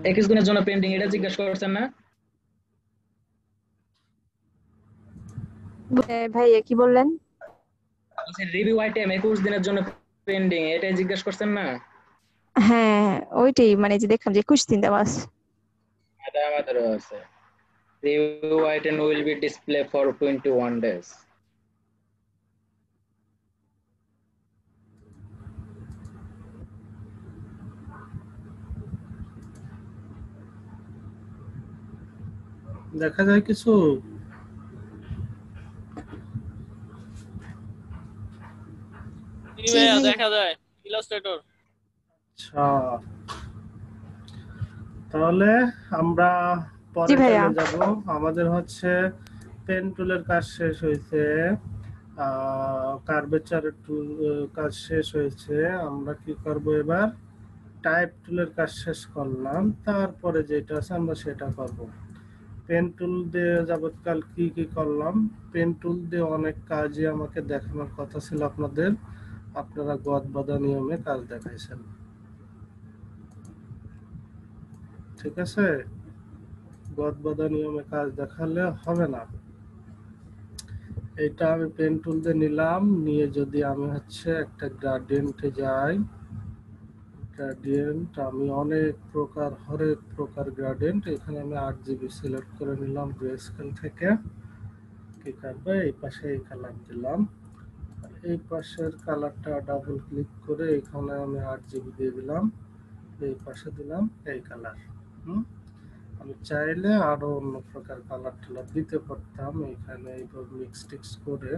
21 দিনের জন্য পেন্ডিং, এটা জিজ্ঞেস করছেন না? ভাইয়া কি বললেন? রিভিউ আইটেম 21 দিনের জন্য পেন্ডিং, এটাই জিজ্ঞেস করছেন না? হ্যাঁ, ওইটাই মানে যে দেখলাম যে 21 দিন দেওয়া আছে। এটা আমাদেরও আছে। Review item will be display for 21 days। দেখা যায় কিছু? ভাইয়া দেখা যায় ইলাস্ট্রেটর। আচ্ছা, তাহলে আমরা জি পরে ভাইয়া। চলে যাব। আমাদের হচ্ছে পেন টুলের কাজ শেষ হয়েছে, কার্ভেচারের টুল কাজ শেষ হয়েছে। আমরা কি করব এবার? টাইপ টুলের কাজ শেষ করলাম, তারপরে যেটা আছে আমরা সেটা করব। পেন টুল দিয়ে যাবৎকাল কি কি করলাম, পেন টুল দিয়ে অনেক কাজই আমাকে দেখানোর কথা ছিল আপনাদের। আপনারা গদ বাঁধা নিয়মে কাজ দেখাইছেন, ঠিক আছে? গদ বাঁধা নিয়মে কাজ দেখালে হবে না। এটা আমি পেন টুল দিয়ে নিলাম, নিয়ে যদি আমি হচ্ছে একটা গ্রাডিয়েন্টে যাই, গ্রাডিয়েন্ট আমি অনেক প্রকার, হরেক প্রকার গ্রাডিয়েন্ট, এখানে আমি 8 GB সিলেক্ট করে নিলাম গ্রে স্কেল থেকে। কি করবে, এই পাশে এই কালার দিলাম, এই পাশের কালারটা ডাবল ক্লিক করে এখানে আমি 8 GB দিয়ে দিলাম, এই পাশে দিলাম এই কালার। আমি চাইলে আরো অন্য প্রকার কালার টালার দিতে পারতাম, এখানে এইভাবে মিক্স টিক্স করে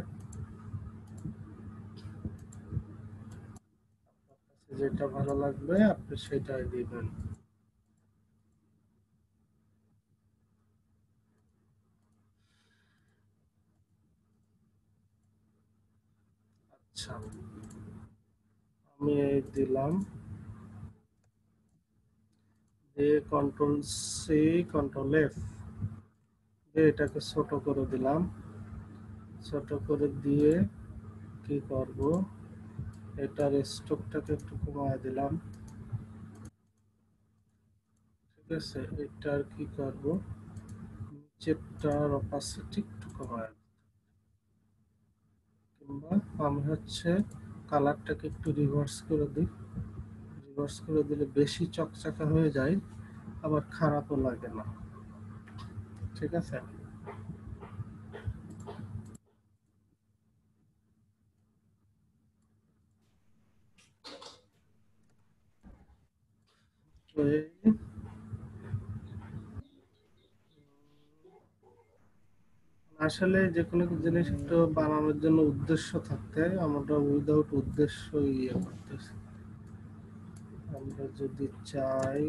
যেটা ভালো লাগবে আপনি সেটাই দিবেন। আচ্ছা, আমি এই দিলাম, দিয়ে কন্ট্রোল সি কন্ট্রোল এফ দিয়ে এটাকে ছোট করে দিলাম। ছোট করে দিয়ে কি করব, এটার স্ট্রোকটাকে একটু কমায় দিলাম, ঠিক আছে? এটার কি করব, নিচেরটার অপাসিটি একটু কমায়, কিংবা আমি হচ্ছে কালারটাকে একটু রিভার্স করে দিই। রিভার্স করে দিলে বেশি চকচকা হয়ে যায়, আবার খারাপও লাগে না, ঠিক আছে? তো আসলে যে কোনো জিনিস একটু বানানোর জন্য উদ্দেশ্য থাকতে হয়, আমরা উইদাউট উদ্দেশ্য ইয়ে করতেছি। আমরা যদি চাই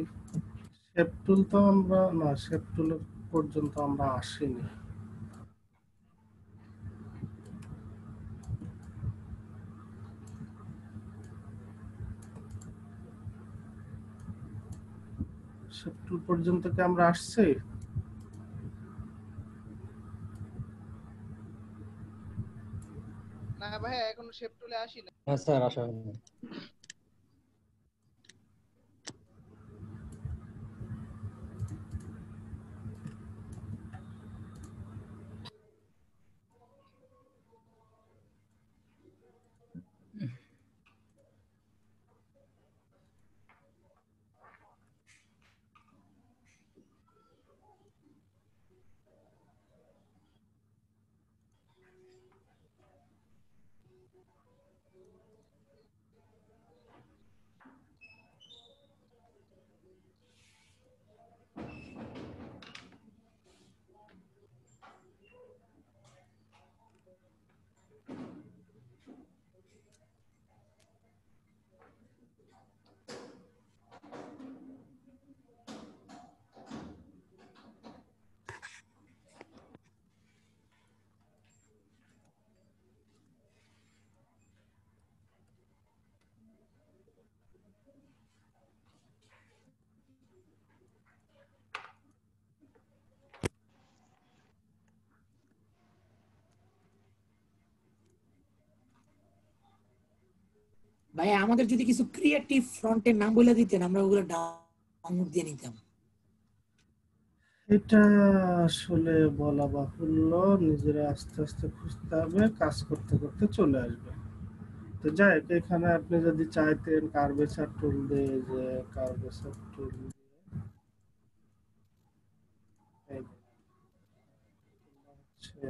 শেপ টুল, তো আমরা না, শেপ টুলের পর্যন্ত আমরা আসিনি। শেপ টুল পর্যন্ত কি আমরা আসছি? না ভাইয়া এখনো শেপ টুলে আসি না। হ্যাঁ স্যার, আসা হয়নি। ভাই আমাদের যদি কিছু ক্রিয়েটিভ ফ্রন্টের নাম বলে দিতেন আমরা ওগুলো ডাউনলোড দিয়ে নিতাম। এটা আসলে বলা বাহুল্য, নিজেরা আস্তে আস্তে খুঁজতে হবে, কাজ করতে করতে চলে আসবে। তো যাই হোক, এখানে আপনি যদি চাইতেন কার্ভেচার টুল দিয়ে, যে কার্ভেচার টুল হচ্ছে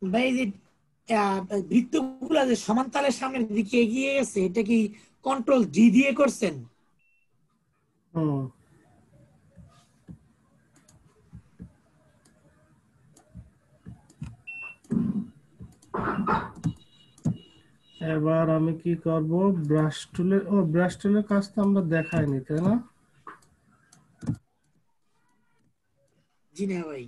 ভাই এই যে আহ, বৃত্তগুলা যে সমান তালের সামনের দিকে এগিয়ে গেছে, এটা কি কন্ট্রোল জি দিয়ে করছেন? হুম, এবার আমি কি করব, ব্রাশ টুলের কাজ তো আমরা দেখাইনি, তাই না? জি না ভাই।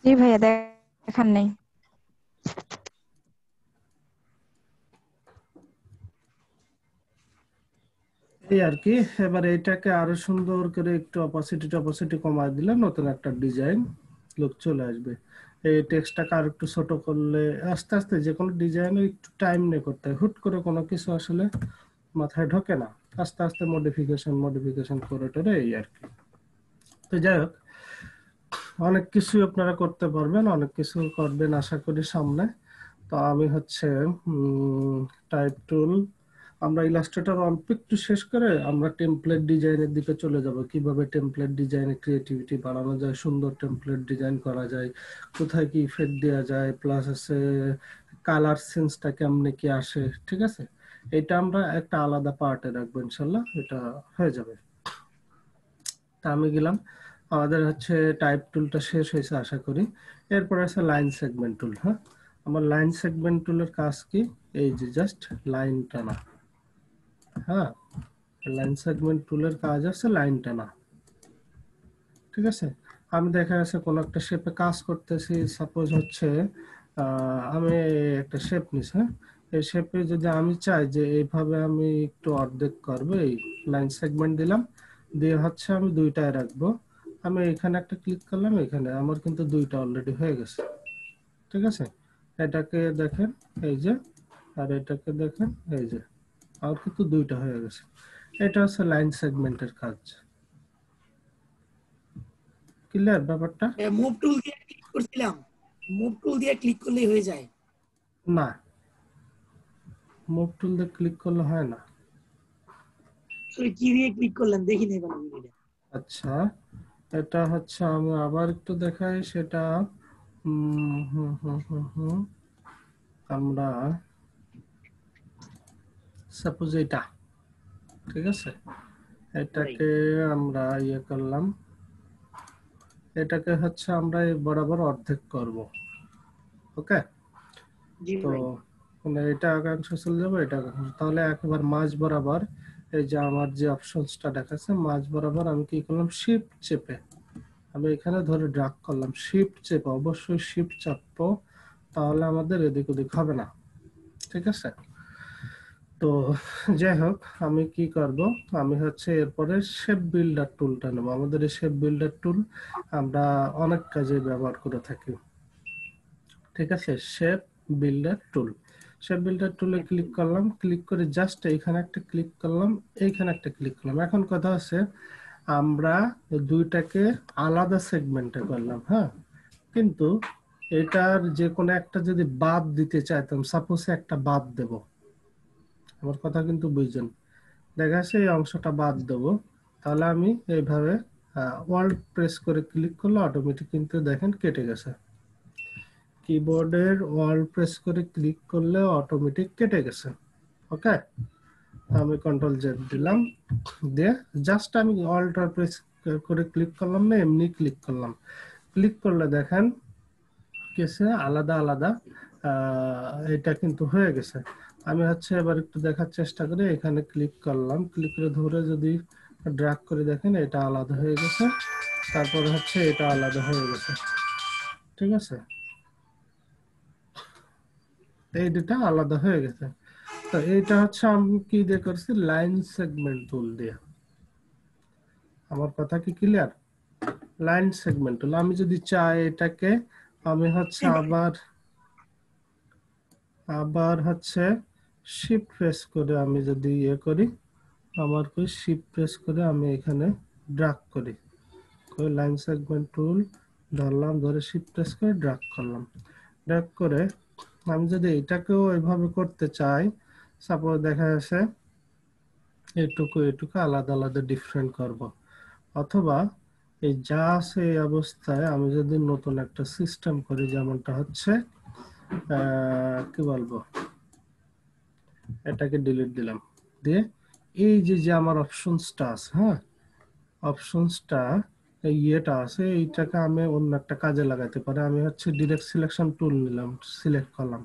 জি ভাইয়া দেখান নাই। এই আর কি। এবার এইটাকে আরো সুন্দর করে একটু অপাসিটি কমায় দিলে নতুন একটা ডিজাইন লুক চলে আসবে। এই টেক্সটটাকে আর একটু ছোট করলে, আস্তে আস্তে যে কোনো ডিজাইনে একটু টাইম নিয়ে করতে হয়, হুট করে কোনো কিছু আসলে মাথায় ঢোকে না, আস্তে আস্তে মডিফিকেশন করে টোরে, এই আর কি। তো যাই হোক, অনেক কিছু আপনারা করতে পারবেন, অনেক কিছু করবেন আশা করি সামনে। তো আমি হচ্ছে টাইপ টুল, আমরা ইলাস্ট্রেটর অল্প একটু শেষ করে আমরা টেমপ্লেট ডিজাইনের দিকে চলে যাব, কিভাবে টেমপ্লেট ডিজাইনে ক্রিয়েটিভিটি বাড়ানো যায়, সুন্দর টেমপ্লেট ডিজাইন করা যায়, কোথায় কি ইফেক্ট দেওয়া যায়, প্লাস আছে কালার সেন্সটা কেমনে কি আসে, ঠিক আছে? এটা আমরা একটা আলাদা পার্টে রাখবো, ইনশাল্লাহ এটা হয়ে যাবে। তা আমি গেলাম, আমাদের হচ্ছে টাইপ টুলটা শেষ হয়েছে আশা করি। এরপর আছে লাইন সেগমেন্ট টুল। হ্যাঁ, আমার লাইন সেগমেন্ট টুলের কাজ কি, এই যে জাস্ট লাইন টানা। হ্যাঁ, লাইন সেগমেন্ট টুলের কাজ আছে লাইন টানা, ঠিক আছে? আমি দেখা যাচ্ছে কোন একটা শেপে কাজ করতেছি, সাপোজ হচ্ছে আমি একটা শেপ নিছি। হ্যাঁ, এই শেপে যদি আমি চাই যে এইভাবে আমি একটু অর্ধেক করবো, এই লাইন সেগমেন্ট দিলাম, দিয়ে হচ্ছে আমি দুইটায় রাখবো। আমি এখানে একটা ক্লিক করলাম, এখানে আমার কিন্তু দুইটা অলরেডি হয়ে গেছে, ঠিক আছে? এটাকে দেখেন, এই যে, আর এটাকে দেখেন, এই যে, আমার কিন্তু দুইটা হয়ে গেছে। এটা হচ্ছে লাইন সেগমেন্টের কাজ। ক্লিয়ার ব্যাপারটা? মুভ টুল দিয়ে ক্লিক করছিলাম, মুভ টুল দিয়ে ক্লিক করলেই হয়ে যায়। না, মুভ টুল দিয়ে ক্লিক করলে হয় না। সরি, কি দিয়ে ক্লিক করলেন দেখি নাই কোনো ভিডিও। আচ্ছা, এটা হচ্ছে আমি আবার একটু দেখাই সেটা। আমরা সাপোজ এটা, ঠিক আছে, এটাকে আমরা ইয়ে করলাম, এটাকে হচ্ছে আমরা এই বরাবর অর্ধেক করব। ওকে, জি তো ভাই। মানে এটা একাংশ চলে যাবে, এটা একাংশ, তাহলে একবার মাঝ বরাবর, এই যে আমার যে অপশনসটা দেখাচ্ছে মাঝ বরাবর, আমি কি করলাম, শিফট চেপে আমি এখানে ধরে ড্রাগ করলাম, শিফট চেপে, অবশ্যই শিফট চাপবো, তাহলে আমাদের এদিক ওদিক হবে না, ঠিক আছে? তো যাই হোক, আমি কি করব, আমি হচ্ছে এরপরে শেপ বিল্ডার টুলটা নেব। আমাদের এই শেপ বিল্ডার টুল আমরা অনেক কাজে ব্যবহার করে থাকি, ঠিক আছে? শেপ বিল্ডার টুল, শেপ বিল্ডার টুলে ক্লিক করলাম, ক্লিক করে জাস্ট এইখানে একটা ক্লিক করলাম, এইখানে একটা ক্লিক করলাম। এখন কথা হচ্ছে আমরা দুইটাকে আলাদা সেগমেন্টে করলাম, হ্যাঁ, কিন্তু এটার যে কোনো একটা যদি বাদ দিতে চাইতাম, সাপোজ একটা বাদ দেব, আমার কথা কিন্তু বুঝছেন, দেখা যাচ্ছে এই অংশটা বাদ দেব, তাহলে আমি এইভাবে ওয়াল্ট প্রেস করে ক্লিক করলে অটোমেটিক কিন্তু দেখেন কেটে গেছে। কিবোর্ডের ওয়াল্ট প্রেস করে ক্লিক করলে অটোমেটিক কেটে গেছে। ওকে, আমি কন্ট্রোল জেড দিলাম, দিয়ে জাস্ট আমি অল্ট প্রেস করে ক্লিক করলাম না, এমনি ক্লিক করলাম, ক্লিক করলে দেখেন কেসে আলাদা আলাদা এটা কিন্তু হয়ে গেছে। আমি হচ্ছে এবার একটু দেখার চেষ্টা করি, এখানে ক্লিক করলাম, ক্লিক করে ধরে যদি ড্র্যাগ করে দেখেন এটা আলাদা হয়ে গেছে, তারপর হচ্ছে এটা আলাদা হয়ে গেছে, ঠিক আছে, এই দুটা আলাদা হয়ে গেছে। তো এইটা হচ্ছে আমি কি দিয়ে করছি, লাইন সেগমেন্ট টুল দিয়ে। আমার কথা কি ক্লিয়ার? লাইন সেগমেন্ট টুল, আমি যদি চাই এটাকে আমি হচ্ছে আবার হচ্ছে শিফট প্রেস করে আমি যদি ইয়ে করি, আমার কই শিফট প্রেস করে আমি এখানে ড্র্যাগ করি, কই লাইন সেগমেন্ট টুল ধরলাম, ধরে শিফট প্রেস করে ড্র্যাগ করলাম, ড্র্যাগ করে আমি যদি এটাকেও এইভাবে করতে চাই, সাপোজ দেখা যাচ্ছে এটুকু এটুকু আলাদা আলাদা ডিফারেন্ট করব, অথবা এই যা আছে এই অবস্থায় আমি যদি নতুন একটা সিস্টেম করি, যেমনটা হচ্ছে কি বলবো, এটাকে ডিলিট দিলাম, দিয়ে এই যে যে আমার অপশনসটা আছে, হ্যাঁ, অপশনসটা এই ইয়েটা আছে, এইটাকে আমি অন্য একটা কাজে লাগাতে পারি। আমি হচ্ছে ডিরেক্ট সিলেকশন টুল নিলাম, সিলেক্ট করলাম,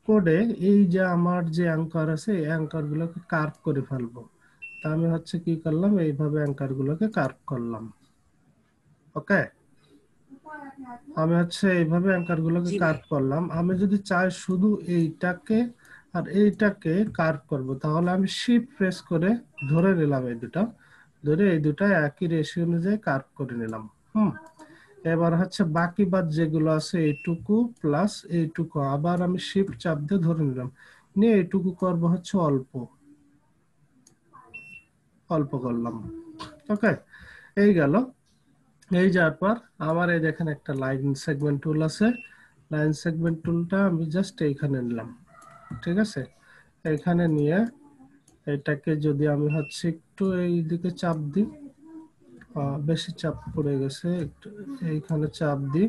কোডে এই যে আমার যে অ্যাঙ্কার আছে এই অ্যাঙ্কার গুলোকে কার্ভ করে ফেলবো। তা আমি হচ্ছে কি করলাম, এইভাবে অ্যাঙ্কার গুলোকে কার্ভ করলাম। ওকে, আমি হচ্ছে এইভাবে অ্যাঙ্কার গুলোকে কার্ভ করলাম। আমি যদি চাই শুধু এইটাকে আর এইটাকে কার্ভ করব, তাহলে আমি শিফট প্রেস করে ধরে নিলাম, এই দুটা ধরে এই দুটা একই রেশিও অনুযায়ী কার্ভ করে নিলাম। এবার হচ্ছে বাকি বাদ যেগুলো আছে এইটুকু প্লাস এইটুকু আবার আমি শিফট চাপ দিয়ে ধরে নিলাম, নিয়ে এইটুকু করব হচ্ছে অল্প অল্প করলাম। ওকে, এই গেল। এই যাওয়ার পর আমার এই দেখেন একটা লাইন সেগমেন্ট টুল আছে, লাইন সেগমেন্ট টুলটা আমি জাস্ট এইখানে নিলাম, ঠিক আছে, এইখানে নিয়ে এটাকে যদি আমি হচ্ছে একটু এই দিকে চাপ দিই, বেশি চাপ পড়ে গেছে, একটু এইখানে চাপ দিই,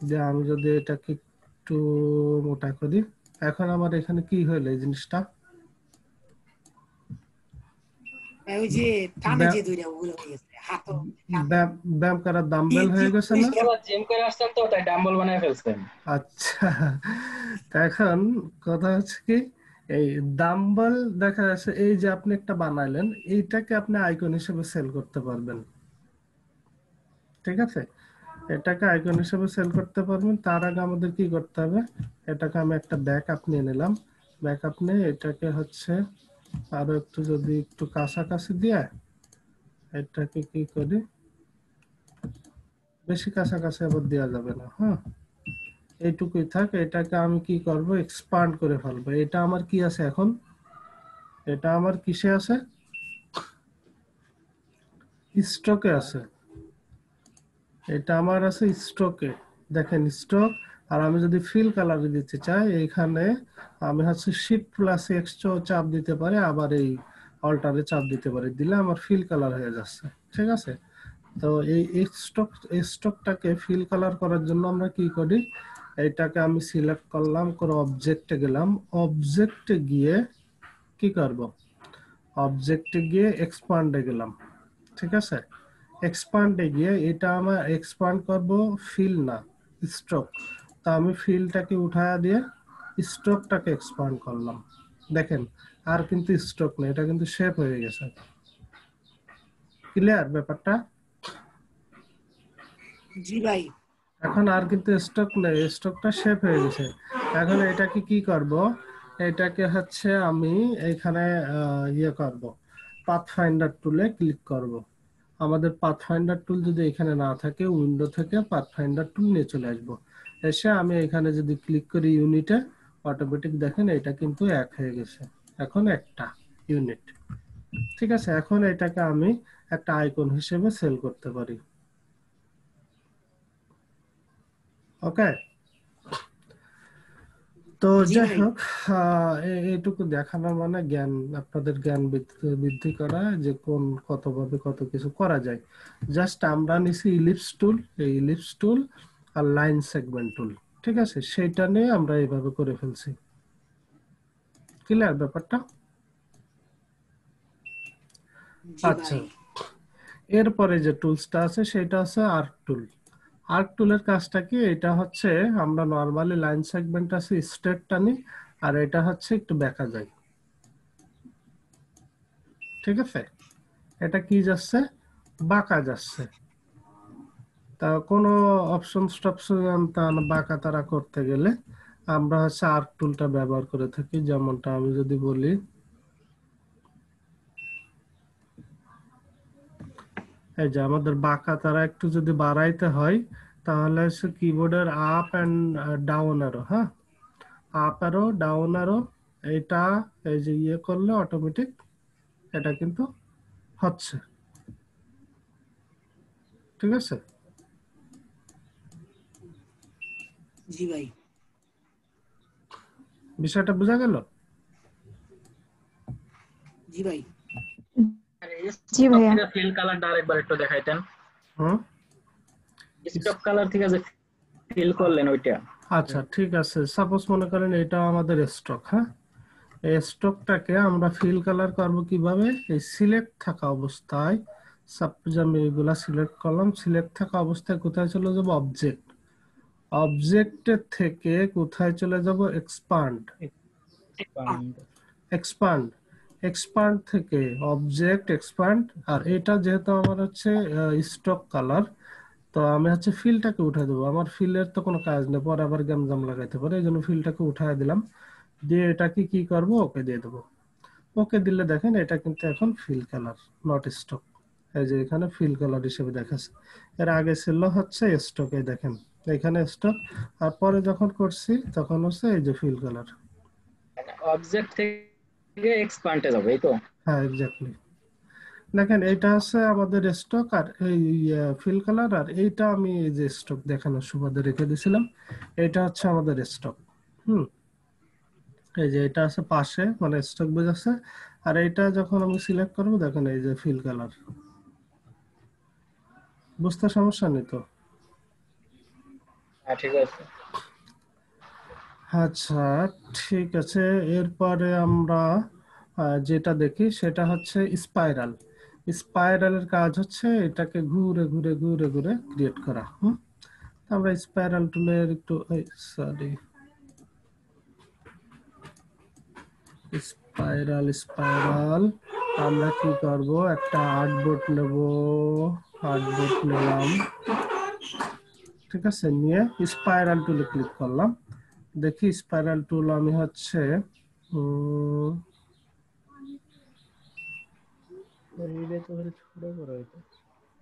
দিয়ে আমি যদি এটাকে একটু মোটা করি, এখন আমার এখানে কি হইলো এই জিনিসটা, ওই যে কানে যে দুইটা ওগুলো হয়ে গেছে, হাত ব্যায়াম করার ডাম্বেল হয়ে গেছে না? জিম করে আসছেন তো তাই ডাম্বল বানায় ফেলছেন। আচ্ছা, এখন কথা হচ্ছে কি, এই ডাম্বল দেখা যাচ্ছে এই যে আপনি একটা বানাইলেন, এইটাকে আপনি আইকন হিসেবে সেল করতে পারবেন, ঠিক আছে, এটাকে আইকন হিসেবে সেল করতে পারবেন। তার আগে আমাদের কি করতে হবে, এটাকে আমি একটা ব্যাকআপ নিয়ে নিলাম, ব্যাকআপ নিয়ে এটাকে হচ্ছে আরো একটু যদি একটু কাছাকাছি দিয়ে এটাকে কি করি, বেশি কাছাকাছি আবার দেওয়া যাবে না, হ্যাঁ, এইটুকুই থাক। এটাকে আমি কি করব, এক্সপান্ড করে ফেলবো। এটা আমার কি আছে এখন, এটা আমার কিসে আছে, স্টকে আছে, এটা আমার আছে স্টকে, দেখেন স্টক। আর আমি যদি ফিল কালার দিতে চাই, এইখানে আমি হচ্ছে শিফট প্লাস এক্স চাপ দিতে পারি, আবার এই অল্টারে চাপ দিতে পারি, দিলে আমার ফিল কালার হয়ে যাচ্ছে, ঠিক আছে। তো এই স্টকটাকে ফিল কালার করার জন্য আমরা কি করি, এইটাকে আমি সিলেক্ট করলাম, করে অবজেক্টে গেলাম, অবজেক্টে গিয়ে কি করব, অবজেক্টে গিয়ে এক্সপান্ডে গেলাম, ঠিক আছে, এক্সপান্ডে গিয়ে এটা আমার এক্সপান্ড করব ফিল না স্টক, তা আমি ফিলটাকে উঠায়া দিয়ে স্টকটাকে এক্সপান্ড করলাম, দেখেন আর কিন্তু স্টক না, এটা কিন্তু শেপ হয়ে গেছে। ক্লিয়ার ব্যাপারটা? জি ভাই। এখন আর কিন্তু স্টক নেই, স্টকটা শেপ হয়ে গেছে। এখন এটাকে কি করব, এটাকে হচ্ছে আমি এইখানে ইয়ে করব, পাথফাইন্ডার টুলে ক্লিক করব। আমাদের পাথফাইন্ডার টুল যদি এখানে না থাকে, উইন্ডো থেকে পাথফাইন্ডার টুল নিয়ে চলে আসবো, এসে আমি এখানে যদি ক্লিক করি ইউনিটে, অটোমেটিক দেখেন এটা কিন্তু 1 হয়ে গেছে, এখন একটা ইউনিট। ঠিক আছে, এখন এটাকে আমি একটা আইকন হিসেবে সেল করতে পারি। ওকে, তো জি যাই ভাই। হোক, এইটুকু দেখানো মানে জ্ঞান, আপনাদের জ্ঞান বৃদ্ধি করা যে কোন কতভাবে কত কিছু করা যায়। জাস্ট আমরা নিছি ইলিপস টুল, এই ইলিপস টুল আর লাইন সেগমেন্ট টুল, ঠিক আছে, সেইটা নিয়ে আমরা এইভাবে করে ফেলছি। ক্লিয়ার ব্যাপারটা? জি আচ্ছা, ভাই। এরপরে যে টুলসটা আছে সেটা হচ্ছে আর্ক টুল। আর্ক টুলের কাজটা কি? এটা হচ্ছে আমরা নরমালি লাইন সেগমেন্ট আছে স্ট্রেট টানি, আর এটা হচ্ছে একটু বেঁকা যায়। ঠিক আছে, এটা কি যাচ্ছে? বাঁকা যাচ্ছে। তা কোনো অপশন টপশন বাঁকা তারা করতে গেলে আমরা হচ্ছে আর্ক টুলটা ব্যবহার করে থাকি। যেমনটা আমি যদি বলি, এই যে আমাদের বাঁকা তারা একটু যদি বাড়াইতে হয় তাহলে হচ্ছে কিবোর্ডের আপ এন্ড ডাউন অ্যারো, হ্যাঁ, আপ অ্যারো ডাউন অ্যারো, এটা এই যে ইয়ে করলে অটোমেটিক এটা কিন্তু হচ্ছে। ঠিক আছে, জি ভাই। বিষয়টা বোঝা গেল? জি ভাই। জি ভাইয়া। ফিল কালারটা আরেকবার একটু দেখাইতেন। হুম, স্টক কালার থেকে যে ফিল করলেন ওইটা। আচ্ছা ঠিক আছে, সাপোজ মনে করেন এটা আমাদের স্টক, হ্যাঁ, এই স্টকটাকে আমরা ফিল কালার করব কিভাবে? এই সিলেক্ট থাকা অবস্থায়, সাপোজ আমি এগুলা সিলেক্ট করলাম, সিলেক্ট থাকা অবস্থায় কোথায় চলে যাব? অবজেক্ট, অবজেক্টের থেকে কোথায় চলে যাব? এক্সপান্ড, এক্সপান্ড, এক্সপান্ড থেকে অবজেক্ট এক্সপান্ড। আর এটা যেহেতু আমার হচ্ছে স্টক কালার, তো আমি হচ্ছে ফিলটাকে উঠাই দেবো। আমার ফিলের তো কোনো কাজ নেই, পরে আবার গ্যামজাম লাগাইতে পারে, এই জন্য ফিলটাকে উঠাই দিলাম, দিয়ে এটাকে কি করব? ওকে দিয়ে দেবো। ওকে দিলে দেখেন এটা কিন্তু এখন ফিল কালার, নট স্টক। এই যে এখানে ফিল কালার হিসেবে দেখাচ্ছে। এর আগে ছিল হচ্ছে স্টক, এই দেখেন এখানে স্টক, আর পরে যখন করছি তখন হচ্ছে এই যে ফিল কালার। অবজেক্ট থেকে এক্সপান্ডে যাবে, এই তো? হ্যাঁ, এক্স্যাক্টলি। দেখেন এটা হচ্ছে আমাদের স্টক, আর এই ফিল কালার, আর এইটা আমি এই যে স্টক দেখানোর সুবাদে রেখে দিয়েছিলাম, এটা হচ্ছে আমাদের স্টক। হুম, এই যে এটা আছে পাশে, মানে স্টক বোঝাচ্ছে। আর এটা যখন আমি সিলেক্ট করবো দেখেন এই যে ফিল কালার। বুঝতে সমস্যা নেই তো? হ্যাঁ, ঠিক আছে। আচ্ছা ঠিক আছে, এরপরে আমরা যেটা দেখি সেটা হচ্ছে স্পাইরাল। স্পাইরালের কাজ হচ্ছে এটাকে ঘুরে ঘুরে ঘুরে ঘুরে ক্রিয়েট করা। আমরা স্পাইরাল টুলের একটু, সরি, স্পাইরাল, স্পাইরাল আমরা কি করব? একটা আর্টবোর্ড নেব, আর্টবোর্ড নিলাম, ঠিক আছে, নিয়ে স্পাইরাল টুলে ক্লিক করলাম। দেখি স্পাইরাল টুল আমি হচ্ছে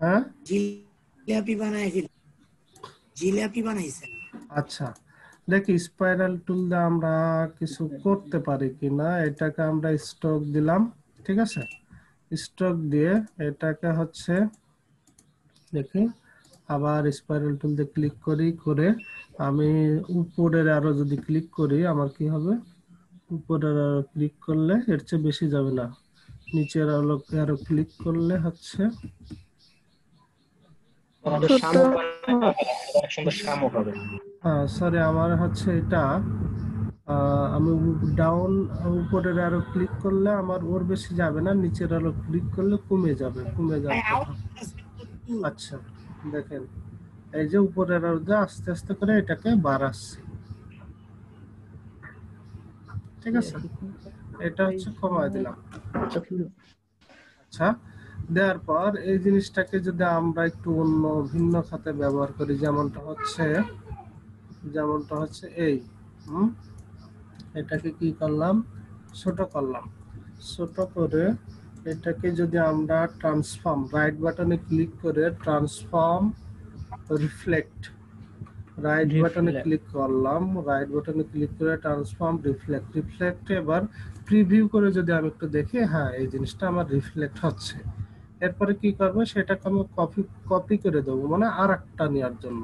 হ্যাঁ, জিলাপি বানাইছিল, জিলাপি বানাইছেন। আচ্ছা, দেখি স্পাইরাল টুল দিয়ে আমরা কিছু করতে পারি কিনা। এটাকে আমরা স্ট্রোক দিলাম, ঠিক আছে, স্ট্রোক দিয়ে এটাকে হচ্ছে দেখি, আবার স্পাইরাল টুল দিয়ে ক্লিক করি, করে আমি উপরের আরো যদি ক্লিক করি আমার কি হবে? উপরের আরো ক্লিক করলে এর চেয়ে বেশি যাবে না, নিচের আরো ক্লিক করলে হচ্ছে আমাদের ছোট শামুক বানানো হবে, অনেক সুন্দর শামুক হবে। সরি, আমার হচ্ছে এটা আমি ডাউন, উপরের আরো ক্লিক করলে আমার ওর বেশি যাবে না, নিচের আরো ক্লিক করলে কমে যাবে, কমে ভাই যাবে। আউট আছে তো। আচ্ছা দেখেন, এই যে উপরের আরো দিয়ে আস্তে আস্তে করে এটাকে বাড়াচ্ছি, ঠিক আছে, এটা হচ্ছে কমায় দিলাম। আচ্ছা, দেওয়ার পর এই জিনিসটাকে যদি আমরা একটু অন্য ভিন্ন খাতে ব্যবহার করি, যেমনটা হচ্ছে এই, এটাকে কি করলাম? ছোট করলাম, ছোট করে এটাকে যদি আমরা ট্রান্সফর্ম, রাইট বাটনে ক্লিক করে ট্রান্সফর্ম রিফ্লেক্ট, রাইট বাটনে Reflect. ক্লিক করলাম, রাইট বাটনে ক্লিক করে ট্রান্সফর্ম রিফ্লেক্ট, রিফ্লেক্ট এবার প্রিভিউ করে যদি আমি একটু দেখি, হ্যাঁ এই জিনিসটা আমার রিফ্লেক্ট হচ্ছে। এরপরে কি করবো, সেটাকে আমি কপি করে দেবো, মানে আর একটা নেওয়ার জন্য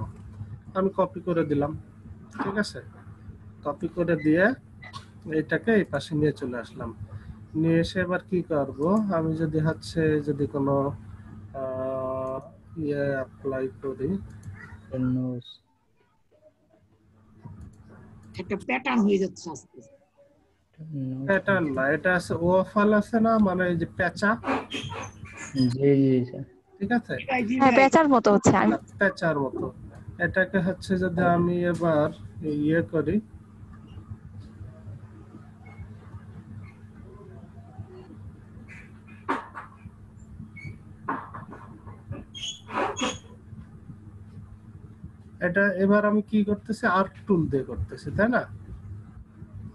আমি কপি করে দিলাম। ঠিক আছে, কপি করে দিয়ে এটাকে এই পাশে নিয়ে চলে আসলাম। নিয়ে এসে এবার কি করব, আমি যদি যদি কোনো ইয়ে অ্যাপ্লাই করি, Nose. একটা প্যাটার্ন হয়ে যাচ্ছে আস্তে আস্তে। Nose. প্যাটার্ন না, এটা আছে ওয়াফল আছে না, মানে এই যে প্যাঁচা, জি জি স্যার। ঠিক আছে, জি হ্যাঁ ভাই, পেঁচার মতো হচ্ছে আমি প্যাঁচার মতো। এটাকে যদি আমি এবার ইয়ে করি, এটা এবার আমি কি করতেছি, আর্ট টুল দিয়ে করতেছি, তাই না?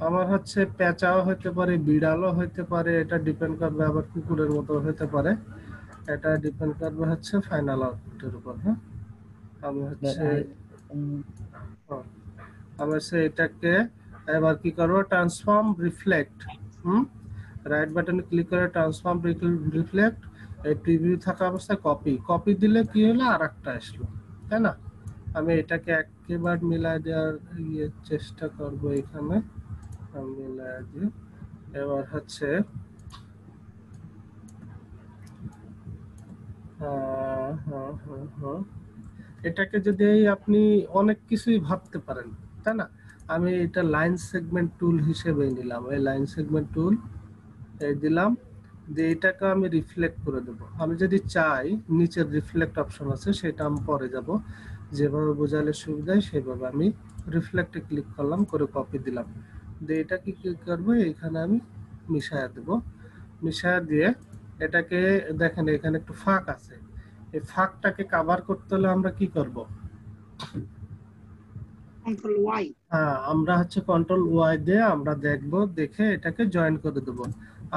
আমার পেঁচাও হতে পারে, বিড়ালও হতে পারে, এটা ডিপেন্ড করবে, আবার কুকুরের মতো হতে পারে, এটা ডিপেন্ড করবে ফাইনাল আউটপুটের উপর। হ্যাঁ, আমি এটাকে এবার কি করবো, ট্রান্সফর্ম রিফ্লেক্ট, রাইট বাটনে ক্লিক করে ট্রান্সফর্ম রিফ্লেক্ট, এই প্রিভিউ থাকা অবস্থায় কপি দিলে কি হলো, আর একটা আসলো, তাই না? আমি এটাকে একেবারে মিলাই দেওয়ার চেষ্টা করব, এখানে মিলাই দিই। এবার এটাকে যদি আপনি অনেক কিছুই ভাবতে পারেন, তাই না? আমি এটা লাইন সেগমেন্ট টুল হিসেবে নিলাম, এই লাইন সেগমেন্ট টুল এই দিলাম, দিয়ে এটাকে আমি রিফ্লেক্ট করে দেব। আমি যদি চাই, নিচের রিফ্লেক্ট অপশন আছে, সেটা আমি পরে যাব, যেভাবে বোঝালে সুবিধা হয় সেভাবে আমি রিফ্লেক্টে ক্লিক করলাম, করে কপি দিলাম, দিয়ে এটাকে কি করবো, এখানে আমি মিশায়া দেব। মিশায়া দিয়ে এটাকে দেখেন, এখানে একটু ফাঁক আছে, এই ফাঁকটাকে কভার করতে হলে আমরা কি করব, কন্ট্রোল ওয়াই, আমরা কন্ট্রোল ওয়াই দিয়ে আমরা দেখে এটাকে জয়েন করে দেব।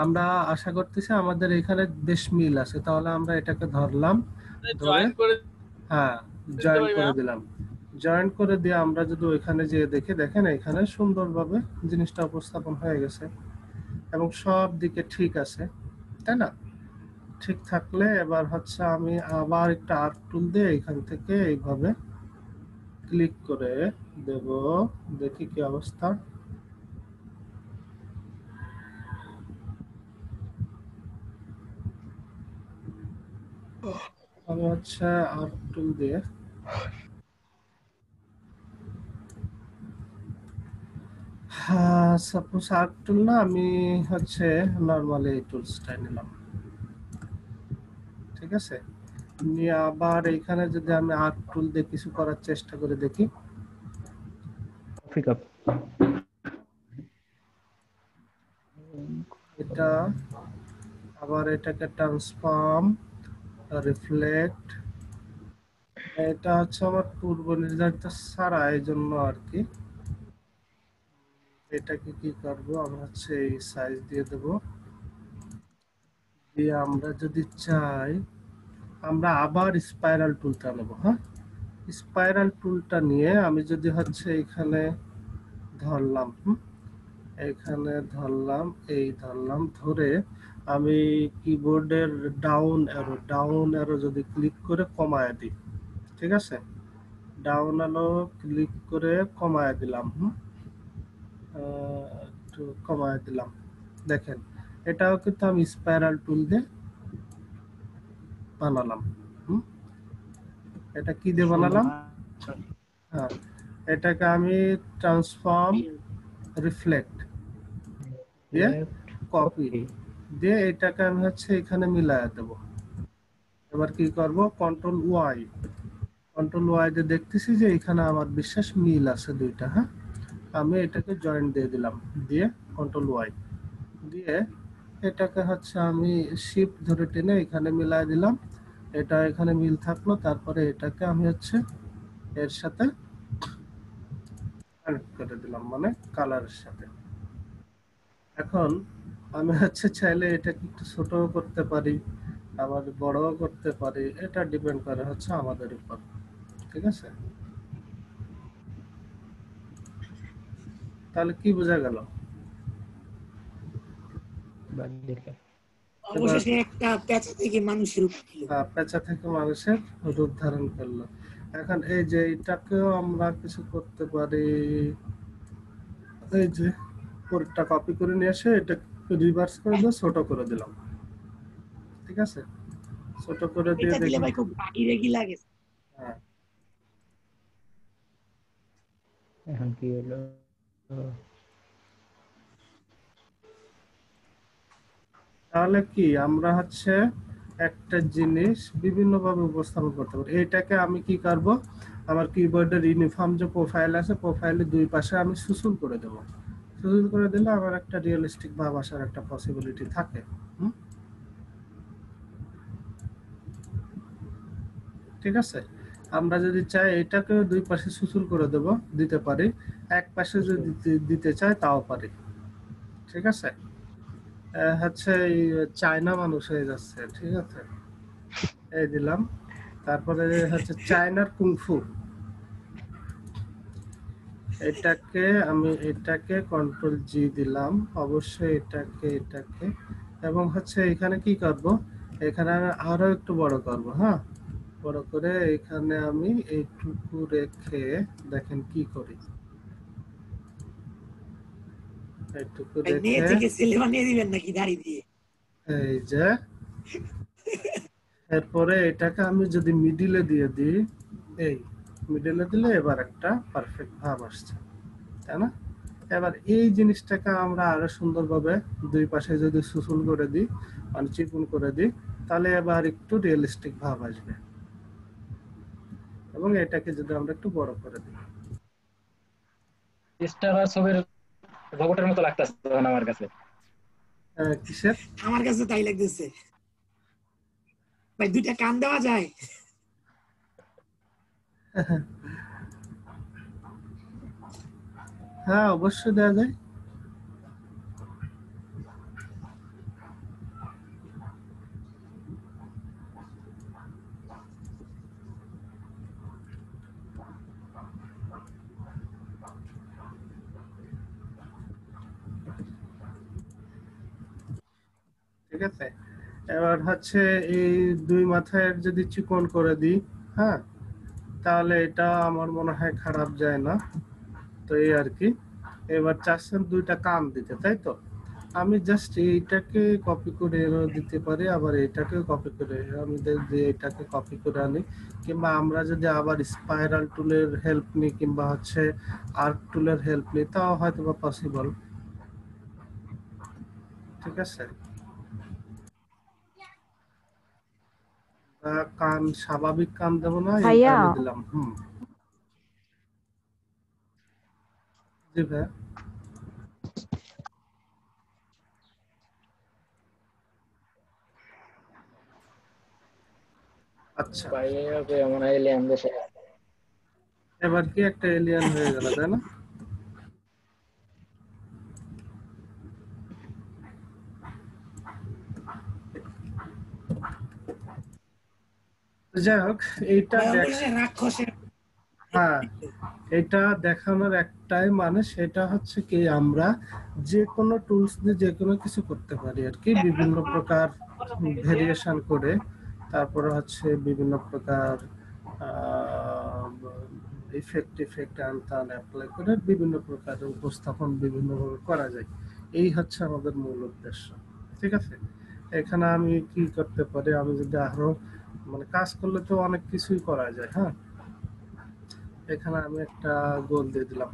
আমরা আশা করতেছি আমাদের এখানে বেশ মিল আছে, তাহলে আমরা এটাকে ধরলাম, ধরে জয়েন করে হ্যাঁ জয়েন করে দিলাম। জয়েন করে দিয়ে আমরা যদি ওইখানে যেয়ে দেখি, দেখেন এখানে সুন্দরভাবে জিনিসটা উপস্থাপন হয়ে গেছে এবং সব দিকে ঠিক আছে, তাই না? ঠিক থাকলে এবার আমি আবার একটা আর্ট টুল দিয়ে এখান থেকে এইভাবে ক্লিক করে দেব, দেখি কি অবস্থা। আমি আর্ট টুল দিয়ে সাপোজ আর্ট টুল না, আমি নরমালি এই টুলসটা নিলাম, ঠিক আছে? নিয়ে আবার এইখানে যদি আমি আর্ট টুল দিয়ে কিছু করার চেষ্টা করে দেখি, এটা আবার এটাকে ট্রান্সফর্ম রিফ্লেক্ট, এটা আমার পূর্ব নির্ধারিত ছাড়া, এই জন্য আর কি। এটাকে কি করব, আমরা এই সাইজ দিয়ে দেব, দিয়ে আমরা যদি চাই, আমরা আবার স্পাইরাল টুলটা নেব। হ্যাঁ, স্পাইরাল টুলটা নিয়ে আমি যদি এখানে ধরলাম, এখানে ধরলাম, এই ধরলাম, ধরে আমি কিবোর্ডের ডাউন অ্যারো যদি ক্লিক করে কমায় দিই, ঠিক আছে? ডাউন অ্যারো ক্লিক করে কমায় দিলাম, একটু কমায় দিলাম, দেখেন এটাও কিন্তু আমি স্পাইরাল টুল দিয়ে বানালাম। এটা কি দিয়ে বানালাম, হ্যাঁ এটাকে আমি ট্রান্সফর্ম রিফ্লেক্ট দিয়ে কপি দিয়ে এটাকে আমি এখানে মিলায়া দেব। এবার কি করব, কন্ট্রোল ওয়াই দিয়ে দেখতেছি যে এখানে আমার বিশেষ মিল আছে দুইটা। হ্যাঁ, আমি এটাকে জয়েন দিয়ে দিলাম, দিয়ে কন্ট্রোল ওয়াই দিয়ে এটাকে আমি শিফট ধরে টেনে এখানে মিলাই দিলাম, এটা এখানে মিল থাকলো, তারপরে এটাকে আমি এর সাথে কানেক্ট করে দিলাম, মানে কালারের সাথে। এখন আমি চাইলে এটাকে একটু ছোট করতে পারি, আবার বড়ও করতে পারি, এটা ডিপেন্ড করে আমাদের উপর, ঠিক আছে? তাহলে কি বোঝা গেল? অবশেষে একটা পেঁচা থেকে মানুষের রূপ নিল। পেঁচা থেকে মানুষের রূপ ধারণ করলো। এখন এই যে এটাকেও আমরা কিছু করতে পারি, এই যে পরেরটা কপি করে নিয়ে এসে এটা রিভার্স করে দিয়ে ছোট করে দিলাম, ঠিক আছে? ছোট করে দিয়ে এটা দিলে দেখি। ভাই খুব বাকিরে কি লাগে? হ্যাঁ, এখন কি হলো? তাহলে কি আমরা হচ্ছে একটা জিনিস বিভিন্ন ভাবে উপস্থাপন করতে পারি। এটাকে আমি কি করব, আমার কিবোর্ডের ইউনিফর্ম যে প্রোফাইল আছে, প্রোফাইলের দুই পাশে আমি সুসুল করে দেব। সুসুল করে দিলে আমার একটা রিয়েলিস্টিক ভাব আসার একটা পসিবিলিটি থাকে। ঠিক আছে? আমরা যদি চাই এটাকে দুই পাশে সুসুল করে দেব, দিতে পারি। এক পাশে যদি দিতে চাই তাও পারি। ঠিক আছে? হচ্ছে এই চায়না মানুষ হয়ে যাচ্ছে, ঠিক আছে? এই দিলাম। তারপরে হচ্ছে চায়নার কুংফু, এটাকে কন্ট্রোল জি দিলাম। অবশ্যই এটাকে এবং হচ্ছে এখানে কি করব, এখানে আমি আরো একটু বড় করব। হ্যাঁ, বড় করে এখানে আমি এইটুকু রেখে দেখেন কি করি। এইটুকু মেয়ে রেখে থেকে ছেলে বানিয়ে দিবেন নাকি দাড়ি দিয়ে? এই যে এরপরে এটাকে আমি যদি মিডিলে দিয়ে দিই, এই মিডিলে দিলে এবার একটা পারফেক্ট ভাব আসছে, তাই না? এবার এই জিনিসটাকে আমরা আরো সুন্দরভাবে দুই পাশে যদি সুসুল করে দিই, মানে চিকন করে দিই, তাহলে এবার একটু রিয়েলিস্টিক ভাব আসবে। এবং এটাকে যদি আমরা একটু বড় করে দিই, স্টার আর ছবির রোবটের মতো লাগতেছে তখন আমার কাছে। কিসের? আমার কাছে তাই লাগতেছে ভাই। দুইটা কান দেওয়া যায়? হ্যাঁ, অবশ্যই দেওয়া যায়। ঠিক আছে? এবার হচ্ছে এই দুই মাথায় যদি চিকন করে দিই, হ্যাঁ, তাহলে এটা আমার মনে হয় খারাপ যায় না। তো এই আর কি। এবার চাচ্ছেন দুইটা কান দিতে, তাই তো? আমি জাস্ট এইটাকে কপি করে এনে দিতে পারি, আবার এটাকেও কপি করে আমি এটাকে কপি করে আনি। কিংবা আমরা যদি আবার স্পাইরাল টুলের হেল্প নিই কিংবা হচ্ছে আর্ক টুলের হেল্প নিই, তাও হয়তো বা পসিবল। ঠিক আছে? কান স্বাভাবিক কান দেবো না, এই ভাইয়া কারণে দিলাম। জি ভাই। আচ্ছা, বাইরে এমন এলিয়েন দেশে এবার কি একটা এলিয়ান হয়ে গেল, তাই না? যাই হোক, এইটা ভাই দেখ, অবশেষে রাক্ষসের হ্যাঁ, এটা দেখানোর একটাই মানে, সেটা হচ্ছে কি আমরা যে কোনো টুলস দিয়ে যে কোনো কিছু করতে পারি আর কি, বিভিন্ন প্রকার ভেরিয়েশন করে। তারপরে হচ্ছে বিভিন্ন প্রকার ইফেক্ট আনতান অ্যাপ্লাই করে বিভিন্ন প্রকার উপস্থাপন বিভিন্নভাবে করা যায়। এই হচ্ছে আমাদের মূল উদ্দেশ্য। ঠিক আছে? এখানে আমি কি করতে পারি, আমি যদি আরো মানে কাজ করলে তো অনেক কিছুই করা যায়। হ্যাঁ, এখানে আমি একটা গোল দিয়ে দিলাম।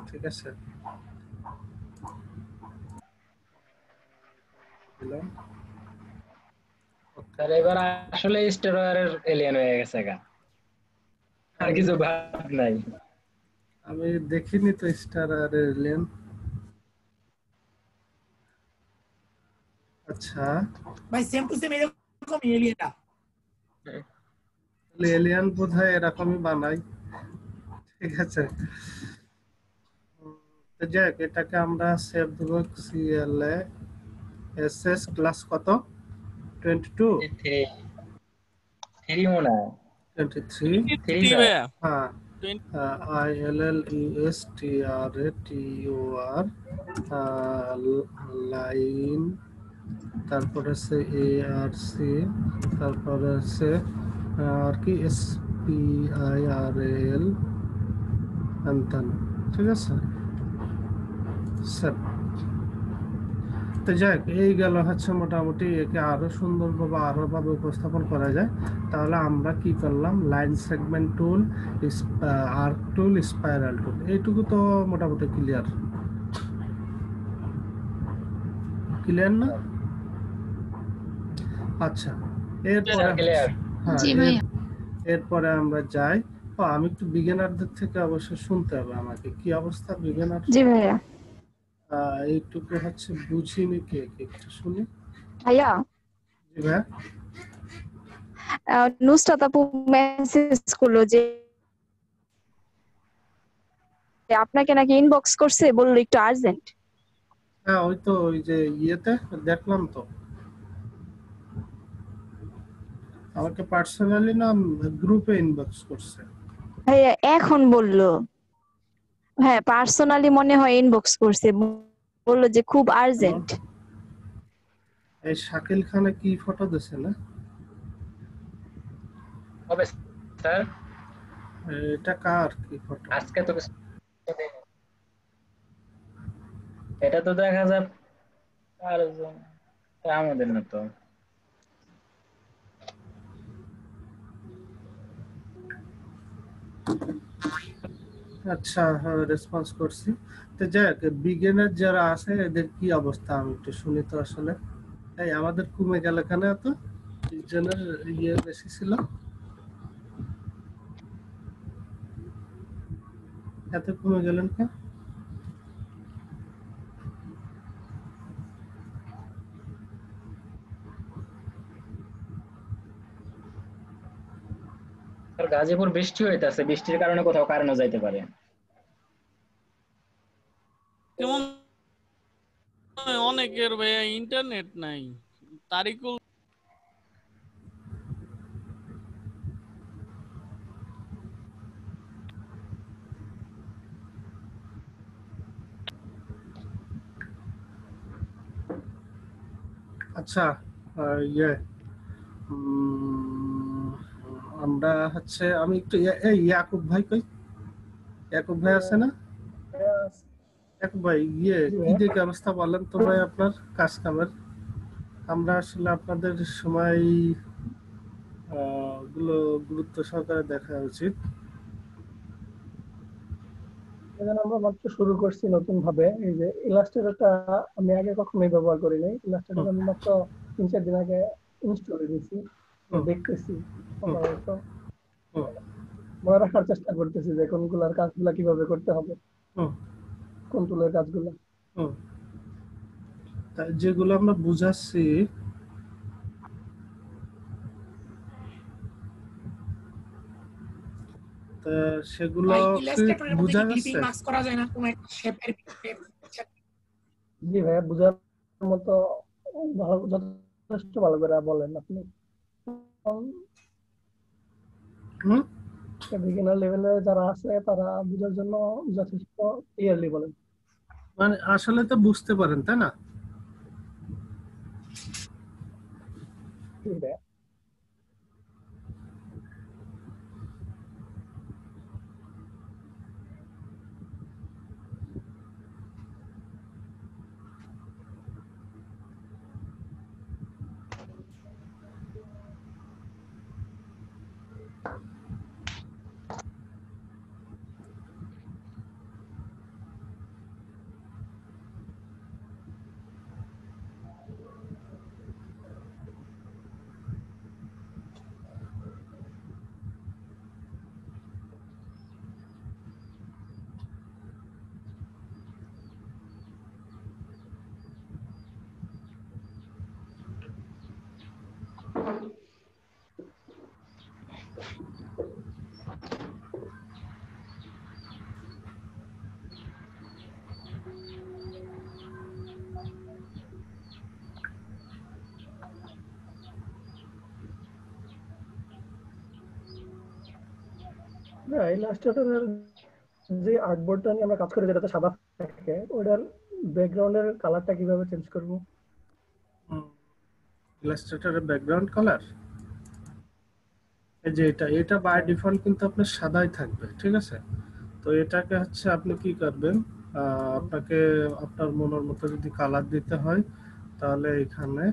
ঠিক আছে? দিলাম। তাহলে এবার আসলে স্টেরয়েডের এলিয়েন হয়ে গেছে গা, আর কিছু ভাব নাই। আমি দেখিনি তো স্টার আর এলিয়েন। আচ্ছা, ভাই সেম টু সেম এরকম এলিয়েনটা। তাহলে এলিয়েন বোধহয় এরকমই বানাই। ঠিক আছে? তো যাই হোক, এটাকে আমরা সেভ দেবো সিএলএ এসএস ক্লাস কত, 22 থ্রি মনে হয়, 23। থ্রি ভাইয়া হ্যাঁ, ILLUSTRATOR লাইন, তারপরে আছে ARC, তারপরে আছে আর কি SPIRAL, ঠিক আছে স্যার। তো যাই হোক, এই গেল হচ্ছে মোটামুটি। একে আরো সুন্দরভাবে আরো ভাবে উপস্থাপন করা যায়। তাহলে আমরা কি করলাম, লাইন সেগমেন্ট টুল, আর্ক টুল, স্পাইরাল টুল, এইটুকু তো মোটামুটি ক্লিয়ার না? আচ্ছা, এরপরে ক্লিয়ার। হ্যাঁ, জি ভাইয়া। এরপরে আমরা যাই। আমি একটু বিগিনারদের থেকে অবশ্যই শুনতে হবে আমাকে, কি অবস্থা বিগিনার? জি ভাইয়া। এইটুকু হচ্ছে বুঝিনি, কে একটু শুনি। ভাইয়া, জি ভাইয়া। নুসরাত আপু মেসেজ করলো যে আপনাকে নাকি ইনবক্স করছে, বললো একটু আর্জেন্ট। হ্যাঁ, ওই যে ইয়েতে দেখলাম তো, আমাকে পার্সোনালি না গ্রুপে ইনবক্স করছে। ভাইয়া এখন বললো, হ্যাঁ পার্সোনালি মনে হয় ইনবক্স করছে, বললো যে খুব আর্জেন্ট। এই শাকিল খানে কি ফটো দিছে না? হবে স্যার, এটা কার কি ফটো? আজকে তো এটা তো দেখা যায় আর আমাদের না তো। আচ্ছা, রেসপন্স করছি। তো যাই হোক, বিগিনার যারা আছে এদের কি অবস্থা আমি একটু শুনি তো আসলে। এই আমাদের কমে গেল কেন এত? জনের ইয়ে বেশি ছিল, এত কমে গেলেন কেন? স্যার গাজীপুর বৃষ্টি হইতাছে, বৃষ্টির কারণে কোথাও কারেন্টও যাইতে পারে। কেমন অনেকের ভাইয়া ইন্টারনেট নাই। তারিকুল আচ্ছা, ইয়ে আমরা হচ্ছে, আমি একটু এই ইয়াকুব ভাই কই? ইয়াকুব ভাই আছে না? ইয়াকুব ভাই, কি দিকে অবস্থা বলেন তো ভাই আপনার কাজ কামের? আমরা আসলে আপনাদের সময় গুলো গুরুত্ব সহকারে দেখা উচিত। আমরা মাত্র শুরু করছি নতুন ভাবে। এই যে ইলাস্ট্রেটরটা আমি আগে কখনোই ব্যবহার করি নাই। ইলাস্ট্রেটর আমি মাত্র 3-4 দিন আগে ইনস্টল দিয়েছি, দেখতেছি মনে রাখার চেষ্টা করতেছি যে কোনগুলার কাজগুলা কিভাবে করতে হবে, কোন টুলের কাজগুলো। যেগুলো আমরা বুঝাচ্ছি সেগুলো বুঝা যাচ্ছে? জি ভাইয়া, বুঝার মতো ভালো, যথেষ্ট ভালো করে বলেন আপনি। বিগিনার লেভেলে যারা আছে তারা বুঝার জন্য যথেষ্ট ক্লিয়ারলি বলেন। মানে আসলে তো বুঝতে পারেন, তাই না? জি ভাইয়া। না, ইলাস্ট্রেটরের যে আর্টবোর্ডটা নিয়ে আমরা কাজ করি যেটাতে সাদা থাকে, ওটার ব্যাকগ্রাউন্ডের কালারটা কিভাবে চেঞ্জ করব? ইলাস্ট্রেটরের ব্যাকগ্রাউন্ড কালার এই যে এটা বাই ডিফল্ট কিন্তু আপনার সাদাই থাকবে, ঠিক আছে? তো এটাকে হচ্ছে আপনি কি করবেন, আপনাকে আপনার মনের মতো যদি কালার দিতে হয় তাহলে এখানে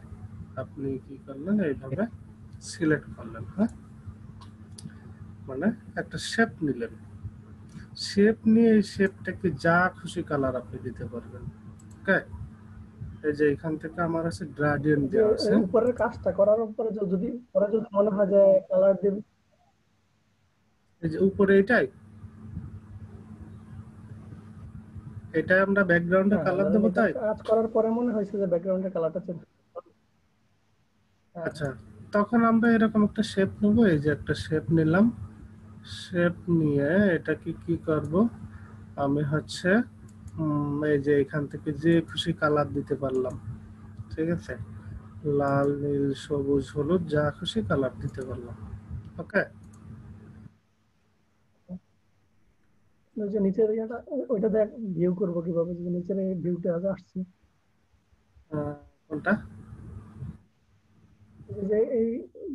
আপনি কি করলেন, এইভাবে সিলেক্ট করলেন, হ্যাঁ, মানে একটা শেপ নিলেন, শেপ নিয়ে এই শেপটাকে যা খুশি কালার আপনি দিতে পারবেন। ওকে, এই যে এখান থেকে আমার আছে গ্রেডিয়েন্ট যে দেওয়া আছে। উপরের কাজটা করার পরে যদি পরে যদি মনে হয় যে কালার দিব, এই যে উপরে এটাই আমরা ব্যাকগ্রাউন্ডে হ্যাঁ, কালার ধরেন দেবো, এটা তাই? কাজ করার পরে মনে হয়েছে যে ব্যাকগ্রাউন্ডের কালারটা চেঞ্জ। আচ্ছা, তখন আমরা এরকম একটা শেপ নেব, এই যে একটা শেপ নিলাম, শেপ নিয়ে এটাকে কি করব, আমি হচ্ছে এই যে এখান থেকে যে খুশি কালার দিতে পারলাম, ঠিক আছে? লাল, নীল, সবুজ, হলুদ, যা খুশি কালার দিতে পারলাম। ওকে, ওই যে নিচের ইয়েটা, ওইটা দেখ ভিউ করবো কিভাবে, যে নিচের এই ভিউটা আসছে, কোনটা? যে এই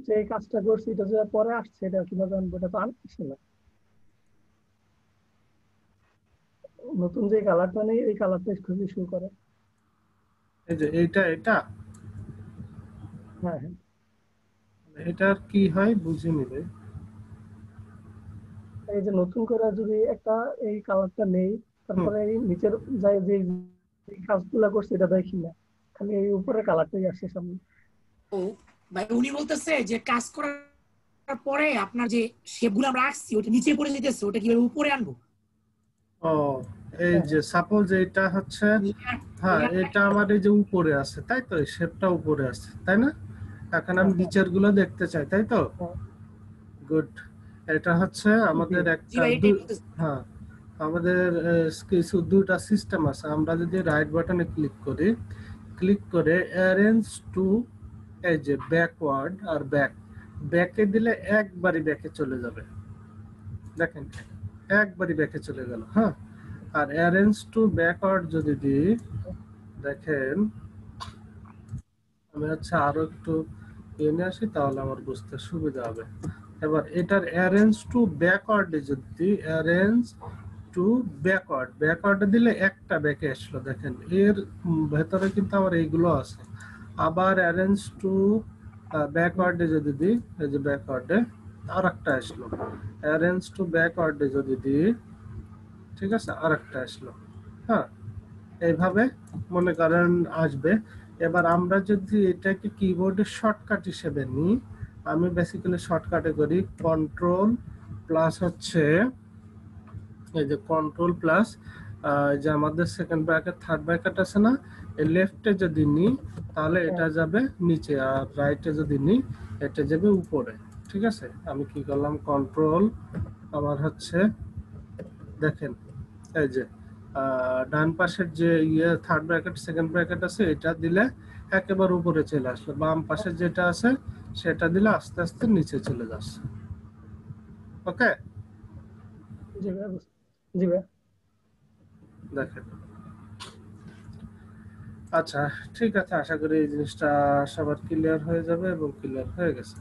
যে কাজটা করছি এটা যে পরে আসছে, এটা কিভাবে আনবো? এটা তো আসছে না, নতুন যে কালারটা নেই এই কালারটা খুবই শো করে। এই যে এটা হ্যাঁ হ্যাঁ, এটার কি হয় বুঝে নিবে। এই যে নতুন করে যদি একটা এই কালারটা নেই, তারপরে এই নিচের যাই যে কাজগুলা করছে এটা দেখি না, খালি এই উপরের কালারটাই আসছে সামনে। ও ভাই, উনি বলতেছে যে কাজ করার পরে আপনার যে শেপগুলো আমরা আঁকছি ওটা নিচে পড়ে যেতেছে, ওটা কিভাবে উপরে আনবো? ও, এই যে সাপোজ এটা হচ্ছে, হ্যাঁ, এটা আমার এই যে উপরে আছে, তাই তো? এই শেপটা উপরে আছে, তাই না? এখন আমি নিচের গুলো দেখতে চাই, তাই তো? গুড। এটা হচ্ছে আমাদের একটা হ্যাঁ, আমাদের কিছু দুটা সিস্টেম আছে। আমরা যদি রাইট বাটনে ক্লিক করি, ক্লিক করে অ্যারেঞ্জ টু, এই যে ব্যাকওয়ার্ড আর ব্যাকে দিলে একবারই ব্যাকে চলে যাবে, দেখেন একবারই ব্যাকে চলে গেল, হ্যাঁ। আর অ্যারেঞ্জ টু ব্যাকওয়ার্ড যদি দিই, দেখেন আমি হচ্ছে আরো একটু এনে আসি, তাহলে আমার বুঝতে সুবিধা হবে। এবার এটার অ্যারেঞ্জ টু ব্যাকওয়ার্ডে যদি অ্যারেঞ্জ টু ব্যাকওয়ার্ডে দিলে একটা ব্যাকে আসলো, দেখেন এর ভেতরে কিন্তু আমার এইগুলো আছে। আবার অ্যারেঞ্জ টু ব্যাকওয়ার্ডে যদি দিই, এই যে ব্যাকওয়ার্ডে আর একটা আসলো, অ্যারেঞ্জ টু ব্যাকওয়ার্ডে যদি দিই, ঠিক আছে, আর একটা আসলো, হ্যাঁ, এইভাবে মনে করেন আসবে। এবার আমরা যদি এটাকে কিবোর্ডের শর্টকাট হিসেবে নিই, আমি বেসিক্যালি শর্টকাটে করি কন্ট্রোল প্লাস হচ্ছে এই যে কন্ট্রোল প্লাস যে আমাদের সেকেন্ড ব্র্যাকেট থার্ড ব্র্যাকেট আছে না, এই লেফটে যদি নিই তাহলে এটা যাবে নিচে, আর রাইটে যদি নিই এটা যাবে উপরে, ঠিক আছে? আমি কি করলাম, কন্ট্রোল, আমার হচ্ছে দেখেন এই যে ডান পাশের যে থার্ড ব্র্যাকেট সেকেন্ড ব্র্যাকেট আছে এটা দিলে একেবারে উপরে চলে আসলো, বাম পাশে যেটা আছে সেটা দিলে আস্তে আস্তে নিচে চলে যাচ্ছে। ওকে, জি ভাই, জি ভাই, দেখেন। আচ্ছা, ঠিক আছে, আশা করি এই জিনিসটা সবার ক্লিয়ার হয়ে যাবে এবং ক্লিয়ার হয়ে গেছে।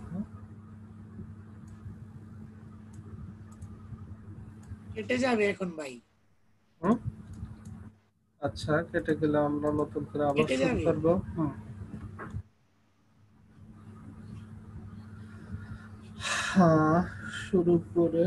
কেটে যাবে এখন ভাই। আচ্ছা, কেটে গেলে আমরা নতুন করে আবার কেটে শুরু যাবে। করব। হ্যাঁ, শুরু করে